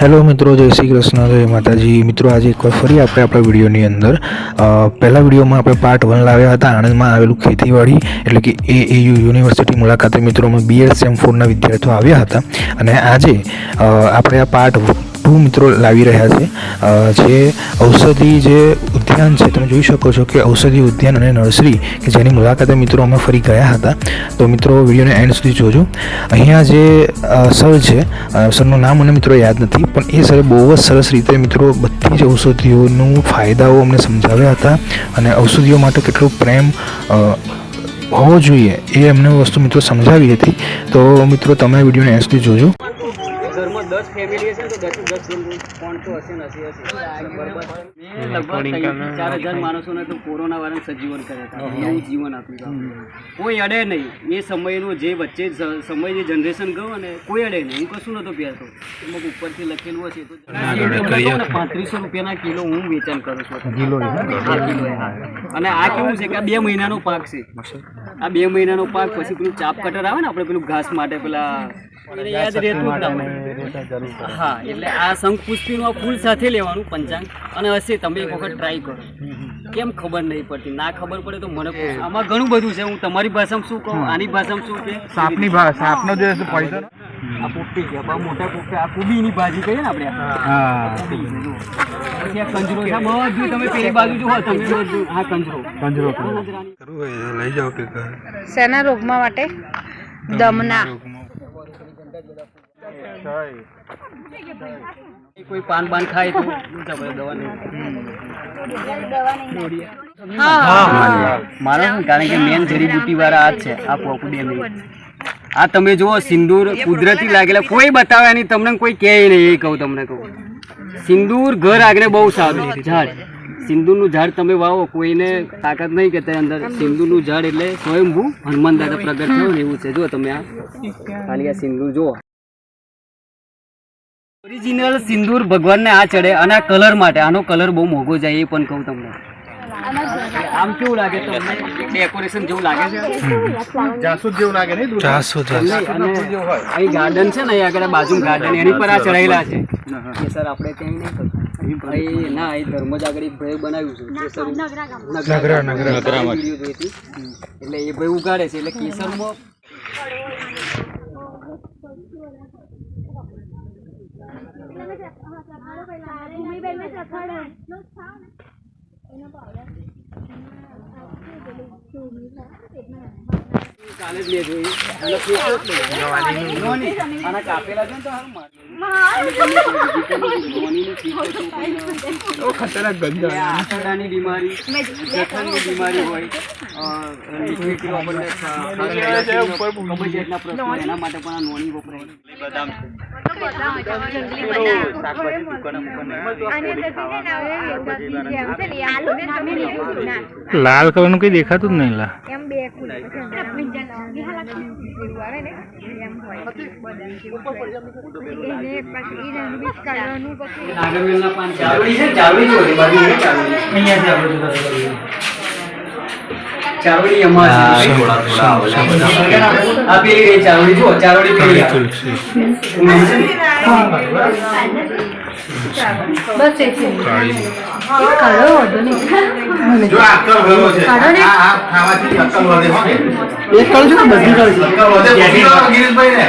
Hello मित्रों, जय श्री कृष्ण, जय माताजी। मित्रों, आज एक बार फरी આપણે આપણા વિડીયોની અંદર પહેલા વિડીયોમાં આપણે પાર્ટ 1 લાવ્યા હતા આણંદમાં આવેલું ખેતીવાડી એટલે કે એએયુ યુનિવર્સિટી મુલાકાતે મિત્રોમાં બીએડ સેમ 4 ના વિદ્યાર્થીઓ આવ્યા હતા અને આજે આપણે આ પાર્ટ 2 મિત્રો લાવી રહ્યા છે જે ઔષધિ જે ઉદ્યાન છે તમે જોઈ શકો છો કે ઔષધિ ઉદ્યાન અને નર્સરી કે જેની મુલાકાતે મિત્રો અમે ફરી ગયા હતા। તો મિત્રો વિડીયોને એન્ડ સુધી જોજો। અહીંયા જે સર છે સરનું નામ મને મિત્રો યાદ નથી પણ એ સરે બહુ જ સરસ રીતે મિત્રો બધી જ ઔષધિઓનું ફાયદાઓ અમને સમજાવ્યા હતા અને ઔષધિઓ માટે કેટલો પ્રેમ હોવો જોઈએ એ અમને વસ્તુ મિત્રો સમજાવી હતી। તો મિત્રો તમે વિડીયોને એન્ડ સુધી જોજો। ઘરમાં 10 ફેમિલી હશે તો 10 કોણ તો હશે બરાબર। મેં લગભગ 4000 માણસોને તો કોરોના વાળાને સજીવન કર્યા હતા, નવું જીવન આપ્યું, કોઈ અડે નહીં। એ સમયનું જે વચ્ચે સમય જે જનરેશન ગયો અને કોઈ અડે નહીં, હું કશું નહોતો પહેરતો, એમાં ઉપરથી લખેલું હશે તો 3500 રૂપિયાના કિલો હું વેચાણ કરું છું। અને આ કેવું છે કે આ 2 મહિનાનો પાક છે, આ 2 મહિનાનો પાક પછી પેલું ચાપ કટર આવે ને આપણે પેલું ઘાસ માટે પેલા યાદ રહેતું હા, એટલે આ શંખપુષ્પીનું ફૂલ સાથે લેવાનું પંચાંગ અને હશે તમે એક વખત ટ્રાય કરો, કેમ ખબર નહીં પડતી, ના ખબર પડે તો મને પૂછો। આમાં ઘણું બધું છે, હું તમારી ભાષામાં શું કહું, આની ભાષામાં શું કે સાપની સાપનો જે પૈસા આ પોપટી છે, મોટા પોપટા, આ કુબીની ભાજી કહીએ ને આપણે, પછી આ કંજરો છે, બધું તમે પેલી બાજુ જુઓ તમે, હા કંજરો લઈ જાઓ કે શેના રોગમાં માટે? દમના કોઈ પાન બાન ખાય તો દવા નહીં મારે, કારણ કે મેન જડીબુટી વાળા આ છે, આ પોપડી આ તમે જુઓ સિંદૂર કુદરતી લાગેલા, કોઈ બતાવે નહીં તમને, કોઈ કહે નહીં, એ કહું તમને કહું સિંદૂર ઘર આગળ બહુ સારું છે ઝાડ, સિંદૂરનું ઝાડ તમે વાવો, કોઈને તાકાત નહીં કે અંદર સિંદૂરનું ઝાડ એટલે સ્વયંભૂ હનુમાન દાદા પ્રગટ થયો ને એવું છે। જો તમે આ ખાલી આ સિંદૂર જુઓ, ઓરિજિનલ સિંદૂર ભગવાનને આ ચડે અને આ કલર માટે, આનો કલર બહુ મોંઘો જાય એ પણ કહું તમને। આમ કેવું લાગે તમને? ડેકોરેશન જેવું લાગે છે, જાસૂદ જેવું લાગે ને, જાસૂદ। અહીં ગાર્ડન છે ને, અહીં આગળ બાજુ ગાર્ડન, એની પર આ ચડાયેલા છે એ સર આપણે ત્યાં નહીં કરતું ના, એ ધર્મ જ આગળ ભાઈ બનાવ્યું છે એટલે એ ભાઈ ઉગાડે છે, એટલે કેસરમાં ચાલે જ લેજો આના કાપેલા છે ને તો ખતરનાક ગંદા આંતરડાની બીમારી, જઠરની બીમારી હોય, કબજિયાતના પ્રશ્નો, એના માટે પણ આ નોની વપરાય। બદામ લાલ કલર નું કઈ દેખાતું જ નહીં લા નાગરવેલના પાન ચારોડી છે, ચારોડી જોડે બાજુ છે, ચારોડી અહીંયા છે, ચારોડી એમાં આ પેલી રે ચારોડી જો, ચારોડી પેલી બસ એક છે કાળો વધુ નહીં જો આકલ ગયો છે, આ ખાવાથી અકલ વધે હો ને, એક કળ છે ને બધી કળ છે, ગિરીશભાઈ ને